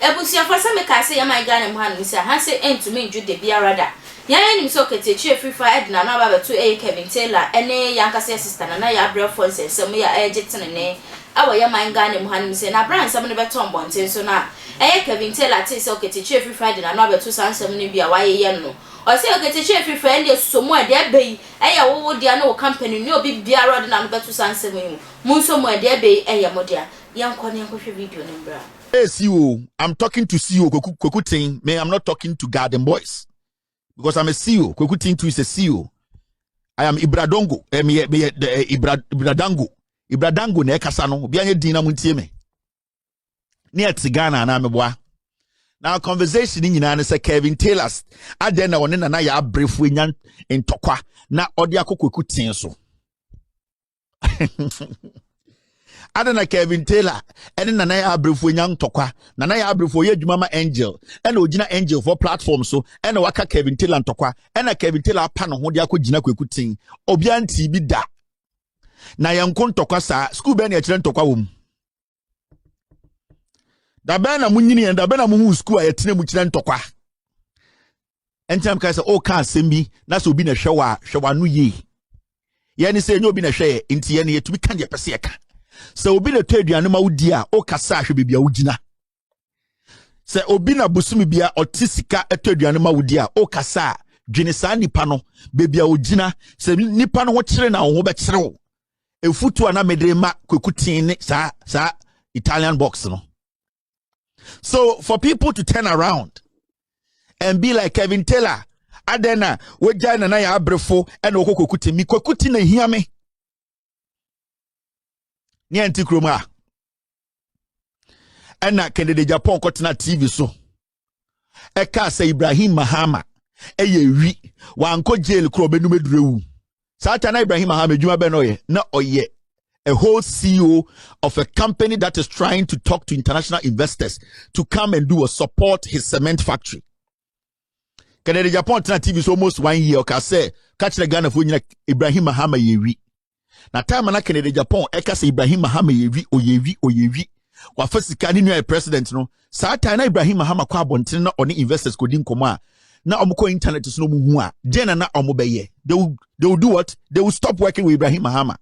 Ebusia for some case ya my gun and hand Mr. Hanse and to me Jude Biarada. Yan so Okatakyie Afrifia na na baba to Kelvin Taylor ene yanka sister na ya Brefo say some ya ejetin ne awa ya my gun and hand Mr. na brand some ne beton bonten so na Kelvin Taylor say Okatakyie Afrifia na na baba to sansem ne bia waye ye no o say Okatakyie Afrifia ndi so mu ade abai wo dia na wo company ni obi biara na no beto sansem mu mu so mu ade abai mo dia yanko ne yanko hwe video ne bra. Hey CEO, I'm talking to CEO Kwekutin. Me, I'm not talking to Garden Boys. Because I'm a CEO. Kwekutin too is a CEO. I am Ibradongo. Ibradango. Ibradango ne kasano. Bianye dina muntie me. Ni Tigana na meboa. Now conversation in United say Kelvin Taylor. Adena one na ya Brefo nyan entokwa na odi akoko Kwekutin so. Adana Kelvin Taylor ene nana ya Brefo nyang tokwa nana ya Brefo ye dwuma ma Angel ene ogina Angel for platform so ene waka Kelvin Taylor ntokwa ene Kelvin Taylor pa no ho de akogina Kwekutin obia nti bi da na yanko ntokwa sa school be na kire ntokwa wom da be na munyini da be na mu school a yetene mu kire ntokwa entam ka say o ka asembi na so obi na hwewa no ye ye ni say nyobi na hwe nti ye ne yetumi kan je pese yeka. So obi na aduane ma wudi a o kasa ahwe bebia wugina. Se obi na busumi bia otisika aduane ma wudi a o kasa dwene sa nipa no bebia wugina. Se nipa no ho kire na wo be kire wo. Efutu ana medre ma Kwekutin ne sa Italian box no. So for people to turn around and be like Kelvin Taylor, adena wogya na ya Brefo and Kwekutin mi Kwekutin na hia me. Ni antikroma ena Kennedy Japan kotena TV so eka say Ibrahim Mahama eye wi wanko jail kro benum edurewu sata na Ibrahim Mahama djuma be no ye na oye a whole CEO of a company that is trying to talk to international investors to come and do a support his cement factory. Kennedy Japan tena TV so almost 1 year okay say catch the Ghana for Ibrahim Mahama ye wi. Na time na Kennedy Japan eka se Ibrahim Mahama oyewi wa fasika ni new president no sa time na Ibrahim Mahama kwa abonten na oni investors ko din komo a na omko internet so no mu hu a den na omobeye they will do what they will stop working with Ibrahim Mahama.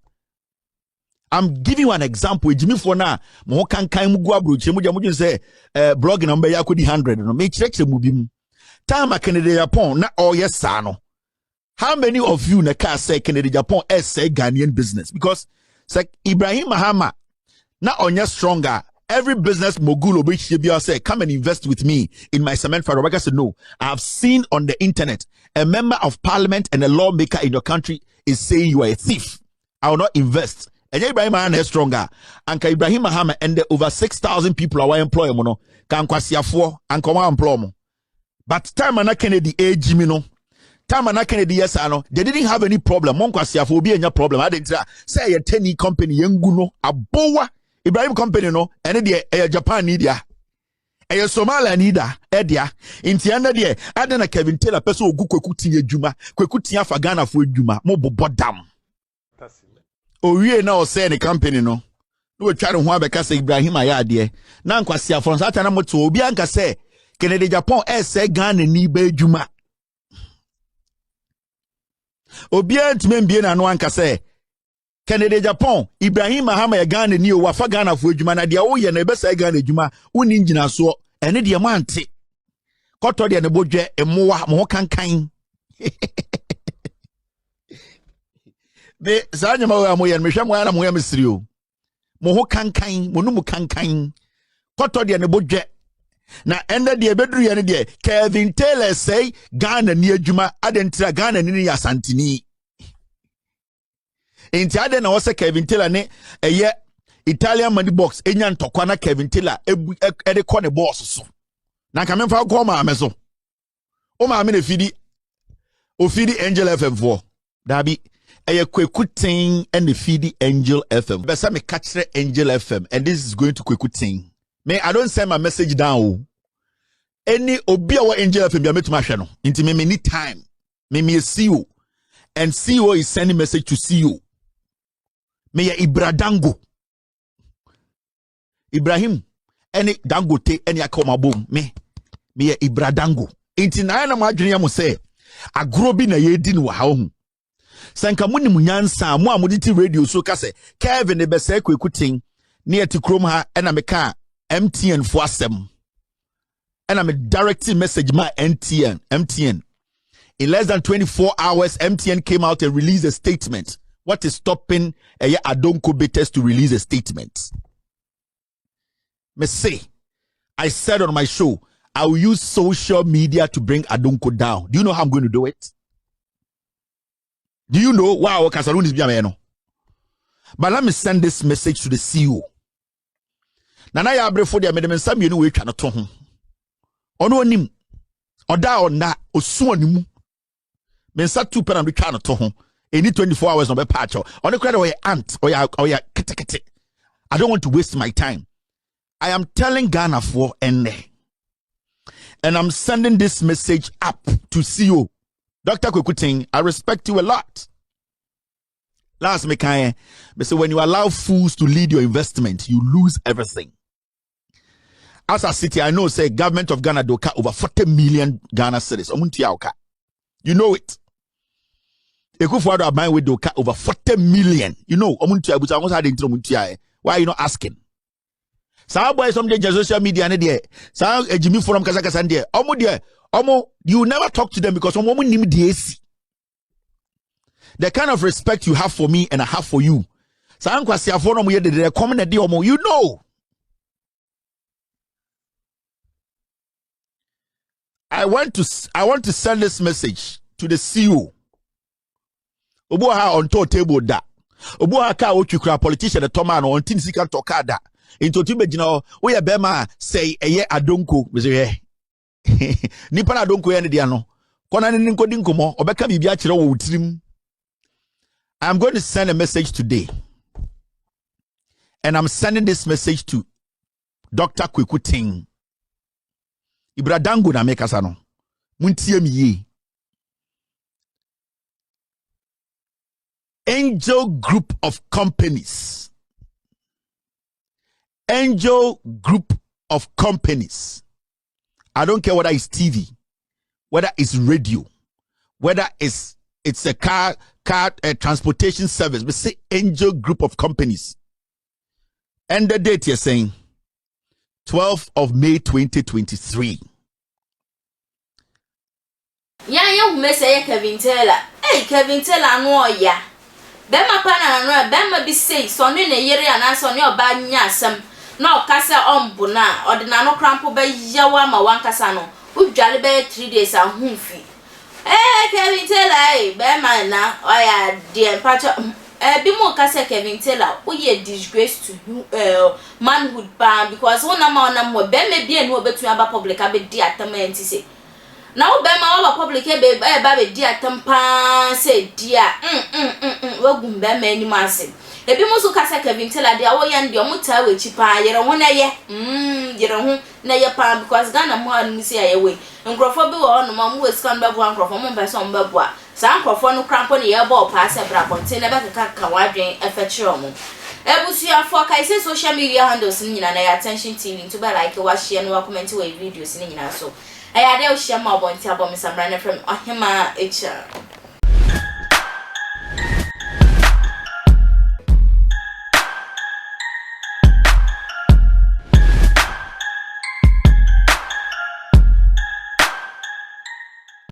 I'm giving you an example. Agyimifoc na mo kankan mu gu abrochire mu je say blog na mbe ya kodi 100 no me kirekire mu bi mu time Kennedy Japan na oyesa no. How many of you na can say Kennedy Japan say Ghanaian business? Because say Ibrahim Mahama na onya stronger. Every business mogul obi say come and invest with me in my cement factory. I said no. I have seen on the internet a member of parliament and a lawmaker in your country is saying you are a thief. I will not invest. And Ibrahim Mahama is stronger. And Ibrahim Mahama and the over 6,000 people are employed mono kan kwasiafo and come employ mo. But time na Kennedy Agyimifoc Time na Kennedy yes ano they didn't have any problem mon kwasiafo obi enya problem I didn't say a 10 company yengu no abowa Ibrahim company no ene de Japan ni dia Somalia ni da edia inti anda de adana Kelvin Taylor person ogu Kwekutin adwuma Kwekutin afa Ghana fo adwuma mo bobodam owie na o say ne company no we tware ho abeka say Ibrahim aya de na nkwasiafo so atana moto obi anka say Kennedy Japan say Ghana ni ba adwuma Obia ntime na no anka say Kennedy Japan Ibrahim Mahama ya Ghana ni o wafa Ghana fo adwuma na de wo ye na ebesa Ghana adwuma uni ngina so ene de mante koto de ne bodwe Mmoa mo kankan be zanyama wa mo ye me hwemo ya na mo ya mesiri o mo kankan mo numu kankan koto de ne bodwe na ende de beduru ye ne de Kelvin Taylor say Ghana ni adwuma adentra Ghana ni ya santini enti ade na wose Kelvin Taylor ne eye Italian money box enya ntokwa na Kelvin Taylor ede ko ne boss so na ka memfa ko ma ameso o ma me ne fidi o fidi Angel FM 4 dabi eye Kwekutin and the fidi Angel FM be say me catch Angel FM and this is going to Kwekutin. Me, I don't send my message down. Any obi awa Angel FM bia metuma hwe no. Nti me need time. Me a CEO. And CEO is sending message to CEO. Me ya Ibradango. Ibrahim. any Dangote any akoma boom me Ibra Dango inti na na madwene am say agro bi na yedi no ha ho sanka muni munyansa mo amuditi radio so ka say Kelvin be say kwekutin na yeti krom ha na meka MTN fo asem na me directing message my MTN in less than 24 hours MTN came out and released a statement. What is stopping Adonko Betes to release a statement? Me say, I said on my show, I will use social media to bring Adonko down. Do you know how I'm going to do it? Do you know? Wow, Kasarun is biameno. But let me send this message to the CEO. Nana ya Brefo dia medem nsam yenu we twa no to ho. Ono onim. Oda ona osu onimu. Me nsa tu pena do twa no to ho. Any 24 hours no be patch. On the credit or your aunt or your kete. I don't want to waste my time. I am telling Ghana for and I'm sending this message up to CEO. Dr. Kwekutin, I respect you a lot. Last me say when you allow fools to lead your investment, you lose everything. As a city, I know say government of Ghana do over 40 million Ghana cedis. You know it. Ekufuado are buying with Doka over 40 million. You know, why are you not asking? Some boys some days social media and there. Some Agyimifoc from Kazakastan there. You never talk to them because the kind of respect you have for me and I have for you. You know. I want to send this message to the CEO. Obuha on to table da. Obuha ka otwikura politician the toman on tin sika toka da. Into timegina we bema say eye Adonko we say nipa na Adonko ye ne dia no. Kona ne nkodi nkomo obeka bibia kire wo wutirim. I'm going to send a message today. And I'm sending this message to Dr. Kwekutin. Ibra Dango na mekasa no. Muntie mi ye. Angel Group of Companies. Angel Group of Companies. I don't care whether it's TV, whether it's radio, whether it's a car transportation service. We say Angel Group of Companies. And the date you're saying 12th of May 2023. Yeah, say Kelvin Taylor. Hey, Kelvin Taylor, no, yeah. Bema pana no bema bi sei so ne ne yere ananso ne oba nya asem na okasa ombu na odina no krampo ba yawa ma wankasa no udwale be 3 days ahunfi Kelvin Taylor bema na oya de empacho bi mo kasa Kelvin Taylor oye disgrace to manhood pa because wona ma ona mo bema bi enu obetu aba public abedi atamenti say now bema wa public be ba be di atampa say dia wagum bema ni mase ebi mo so kasa Kelvin Taylor dia wo yan dia muta we chi pa yere ho na ye yere ho na ye pa because Ghana mo anu si aye we nkrofo bi wo no mo we scan be bo nkrofo mo be so mo be bo a sa nkrofo no krampo ne ye bo pa se bra ponte na be ka wadwen efechiro mo ebusia for kai say social media handles ni nyina na ya attention TV to be like wa share no wa comment we videos ni nyina so I had a share my bonti abom samrane from Ohima HR.